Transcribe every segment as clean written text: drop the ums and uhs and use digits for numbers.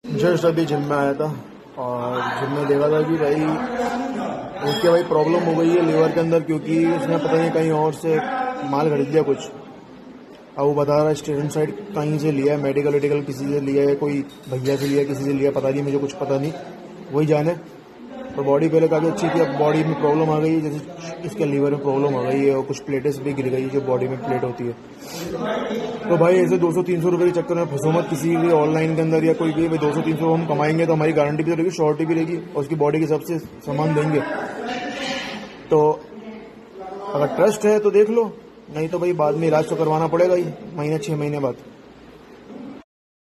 Just अभी gym में आया था और जिम में देखा था कि भाई उसके भाई प्रॉब्लम हो गई है लीवर के अंदर, क्योंकि उसने पता नहीं कहीं और से माल खरीद लिया कुछ। अब वो बता रहा है स्टेरन साइड कहीं से लिया है, मेडिकल वेडिकल किसी से लिया है, कोई भैया से लिया, किसी से लिया, पता नहीं, मुझे कुछ पता नहीं, वही जाने। तो बॉडी पहले काफ़ी अच्छी थी, अब बॉडी में प्रॉब्लम आ गई है, जैसे इसके लीवर में प्रॉब्लम आ गई है और कुछ प्लेटेस भी गिर गई जो बॉडी में प्लेट होती है। तो भाई ऐसे 200-300 रुपये के चक्कर में फंसो मत किसी भी ऑनलाइन के अंदर या कोई भी। भाई 200-300 हम कमाएंगे तो हमारी गारंटी भी तो रहेगी, श्योरिटी भी रहेगी और उसकी बॉडी के हिसाब से सामान देंगे। तो अगर ट्रस्ट है तो देख लो, नहीं तो भाई बाद में इलाज तो करवाना पड़ेगा ही, महीने 6 महीने बाद।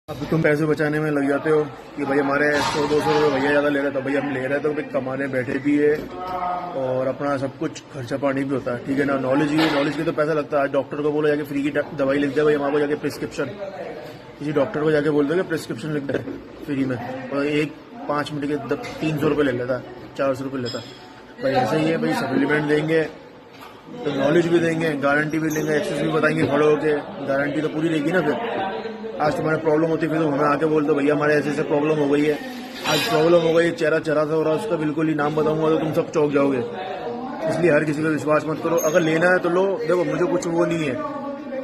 अब तुम पैसे बचाने में लग जाते हो कि भाई हमारे 100-200 रुपये भैया ज़्यादा ले रहे, तो भाई हम ले रहे हैं तो भाई कमाने बैठे भी है और अपना सब कुछ खर्चा पानी भी होता है, ठीक है ना। नॉलेज की तो पैसा लगता है। डॉक्टर को बोलो जाके फ्री की दवाई लिख दे भाई, हमारे को जाके प्रिस्क्रिप्शन, किसी डॉक्टर को जाके बोल दो कि प्रिस्क्रिप्शन लिख दे फ्री में, और 5 मिनट के 300 रुपये ले लेता है, 400 रुपये लेता है। भाई ऐसे ही है भाई, सप्लीमेंट देंगे तो नॉलेज भी देंगे, गारंटी भी लेंगे, एक्सेस भी बताएंगे खड़े होके, गारंटी तो पूरी रहेगी ना। फिर आज तुम्हारे प्रॉब्लम होती फिर तो हमें आके बोल दो भैया हमारे ऐसे ऐसे प्रॉब्लम हो गई है, आज प्रॉब्लम हो गई, चेहरा चरा सा हो रहा है, उसका बिल्कुल ही नाम बताऊंगा तो तुम सब चौंक जाओगे। इसलिए हर किसी पे विश्वास मत करो, अगर लेना है तो लो। देखो मुझे कुछ वो नहीं है,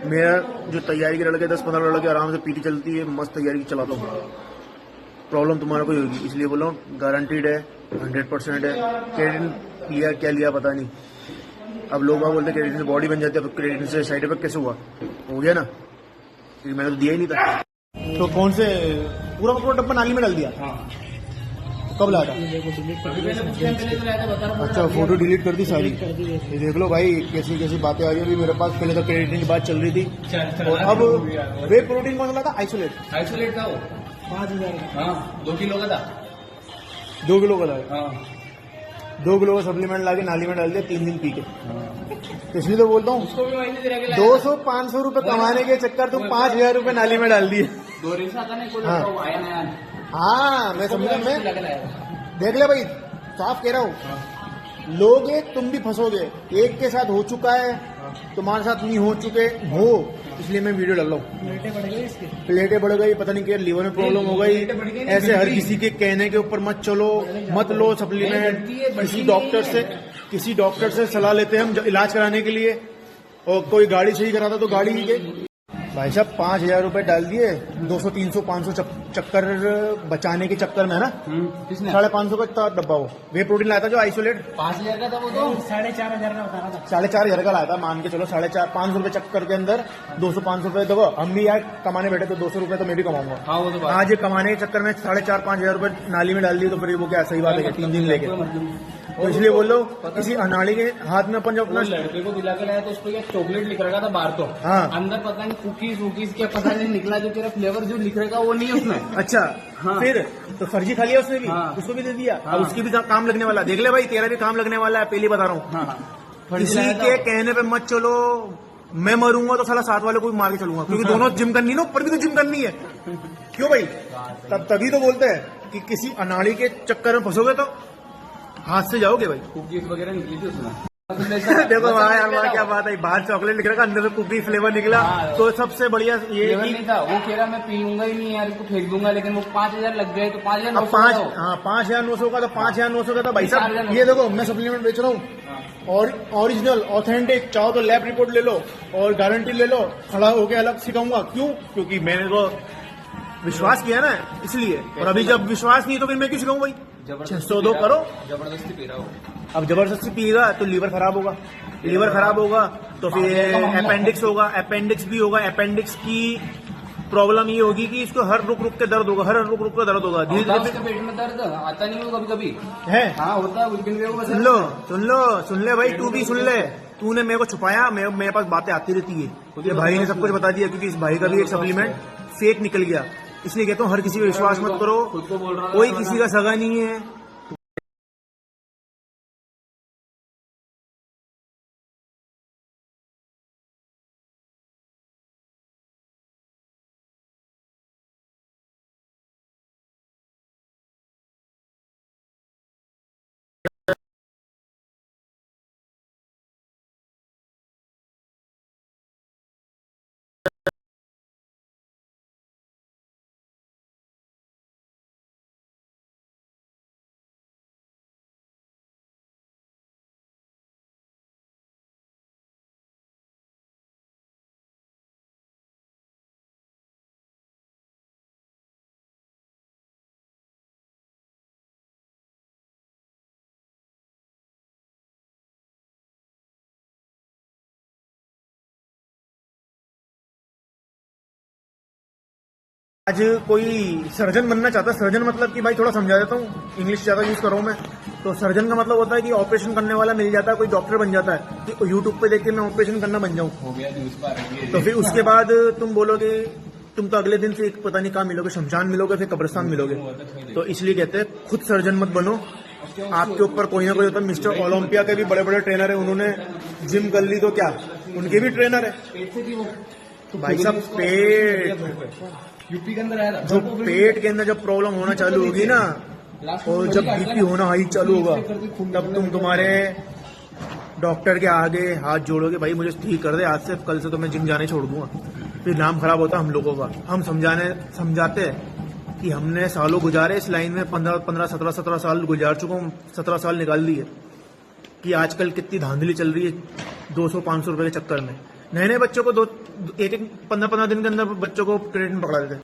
मेरा जो तैयारी के लड़के 10-15 लड़के आराम से पीटी चलती है, मस्त तैयारी की चलाता हूँ। प्रॉब्लम तुम्हारा कोई होगी, इसलिए बोलो गारंटीड है, 100% है। क्रेडिट लिया क्या लिया पता नहीं, अब लोग बोलते हैं क्रेडिट से बॉडी बन जाती है, अब क्रेडिट से साइड इफेक्ट कैसे हुआ, हो गया ना, मैंने तो दिया ही नहीं था। तो कौन से पूरा पूरा डब्बा नाली में डाल दिया? हाँ। तो कब लाया था? अच्छा, फोटो डिलीट कर दी सारी। ये देख लो भाई कैसी कैसी बातें आ रही है अभी मेरे पास। पहले तो क्रेडिटिन की बात चल रही थी और अब वे प्रोटीन कौन सा था? आइसोलेट था वो 5,000। हाँ 2 किलो का था। 2 किलो का था। हाँ 2 किलो का सप्लीमेंट ला के नाली में डाल दिया 3 दिन पी के। तो इसलिए तो बोलता हूँ 200-500 रुपए कमाने के चक्कर तुम 5,000 रुपए नाली में डाल दिए। हाँ मैं समझा, मैं देख ले भाई, साफ कह रहा हूँ, लोगे तुम भी फंसोगे। एक के साथ हो चुका है, तुम्हारे साथ नहीं हो चुके हो, इसलिए मैं वीडियो डाल रहा हूँ। प्लेटें बढ़ गई, पता नहीं क्या लीवर में प्रॉब्लम हो गई। ऐसे हर किसी के कहने के ऊपर मत चलो, मत लो सप्लीमेंट। किसी डॉक्टर से सलाह लेते हैं हम इलाज कराने के लिए, और कोई गाड़ी सही कराता तो गाड़ी ही के भाई साहब 5,000 रुपए डाल दिए 200-300-500 चक्कर बचाने के चक्कर में है ना। 550 का इतना डब्बा वो वे प्रोटीन लाया था जो आइसोलेट 5,000 का था, वो तो 4,500 का बता रहा था। 4,500 का लाया था, मान के चलो 500 रुपए चक्कर के अंदर 200-500 रुपए। देखो हम भी यार कमाने बैठे तो 200 रुपए तो मैं भी कमाऊंगा। हाँ वो तो आज ये कमाने के चक्कर में 4,500-5,000 रुपए नाली में डाल दिए, तो फिर वो क्या सही बात है? 3 दिन लेके तो इसलिए बोलो किसी अनाड़ी के हाथ में अपन जब अपना लड़के को दिला के लाया तो उस पर चॉकलेट लिख रखा था बाहर, तो हाँ अंदर पता नहीं कुकीज क्या पता नहीं निकला, जो तेरा फ्लेवर जो लिख रखा वो नहीं है उसमें। अच्छा हाँ। फिर तो फर्जी खा लिया उसने भी। हाँ। उसको भी दे दिया। हाँ। अब उसकी भी काम लगने वाला, देख ले भाई तेरा भी काम लगने वाला है, पहले बता रहा हूँ। हाँ। किसी के कहने पे मत चलो। मैं मरूंगा तो साला साथ वाले को भी मार के चलूंगा, क्योंकि दोनों जिम करनी ना, ऊपर भी तो जिम करनी है। क्यों भाई? तभी तो बोलते हैं कि किसी अनाड़ी के चक्कर में फंसोगे तो हाथ से जाओगे भाई। कुकीज वगैरह निकली थी उसमें। देखो वहाँ यार, वहाँ क्या बात है, बाहर चॉकलेट लिख रखा, अंदर से कुकी फ्लेवर निकला। तो सबसे बढ़िया ये नहीं था, वो कह रहा मैं पीऊंगा ही नहीं यार, इसको फेंक दूंगा, लेकिन वो 5,000 लग गए तो 5,000। 5,900 का तो 5,900 का था भाई साहब। ये देखो मैं सप्लीमेंट बेच रहा हूँ और ओरिजिनल ऑथेंटिक, चाहो तो लैब रिपोर्ट ले लो और गारंटी ले लो, खड़ा होके अलग सिखाऊंगा। क्यों? क्योंकि मैंने तो विश्वास किया ना, इसलिए। और अभी जब विश्वास नहीं तो फिर मैं क्यों सिखाऊं भाई? 602 करो। जबरदस्ती पी रहा हो, अब जबरदस्ती पिएगा तो लीवर खराब होगा, लीवर खराब होगा तो फिर अपेंडिक्स होगा, अपेंडिक्स भी होगा। अपेंडिक्स की प्रॉब्लम ये होगी कि इसको हर रुक रुक के दर्द होगा, हर रुक रुक के दर्द होगा। धीरे धीरे पेट में दर्द आता नहीं होगा कभी कभी है। हाँ होता है। सुन ले भाई, तू भी सुन ले। तूने मेरे को छुपाया, मेरे पास बातें आती रहती है, ये भाई ने सब कुछ बता दिया, क्योंकि इस भाई का भी एक सप्लीमेंट फेक निकल गया। इसलिए कहता हूँ हर किसी पे विश्वास मत करो, कोई किसी का सगा नहीं है। आज कोई सर्जन बनना चाहता है, सर्जन मतलब कि भाई थोड़ा समझा देता हूँ, इंग्लिश ज़्यादा यूज़ कर रहा हूँ मैं, तो सर्जन का मतलब होता है कि ऑपरेशन करने वाला मिल जाता है, कोई डॉक्टर बन जाता है कि यूट्यूब पे देख के मैं ऑपरेशन करना बन जाऊँ। हो गया न्यूज पर तो फिर उसके बाद तुम बोलोगे, तुम तो अगले दिन से एक पता नहीं कहाँ मिलोगे, शमशान मिलोगे, फिर कब्रिस्तान मिलोगे। तो इसलिए कहते हैं खुद सर्जन मत बनो, आपके ऊपर कोई ना कोई होता है। मिस्टर ओलंपिया के भी बड़े बड़े ट्रेनर है, उन्होंने जिम कर ली तो क्या, उनके भी ट्रेनर है। पेट से थी वो भाई साहब पेट, यूपी के अंदर आया था जो पेट के अंदर जब प्रॉब्लम होना चालू होगी ना, और जब बीपी होना हाई चालू होगा, तब तुम तुम्हारे डॉक्टर के आगे हाथ जोड़ोगे, भाई मुझे ठीक कर दे, आज से कल से तो मैं जिम जाने छोड़ दूंगा। फिर नाम खराब होता हम लोगों का। हम समझाते कि हमने सालों गुजारे इस लाइन में, 17 साल गुजार चुका हूँ, 17 साल निकाल दिए, कि आजकल कितनी धांधली चल रही है 200-500 रुपए के चक्कर में। नए नए बच्चों को 15 दिन के अंदर बच्चों को क्रेडिट में पकड़ा देते हैं।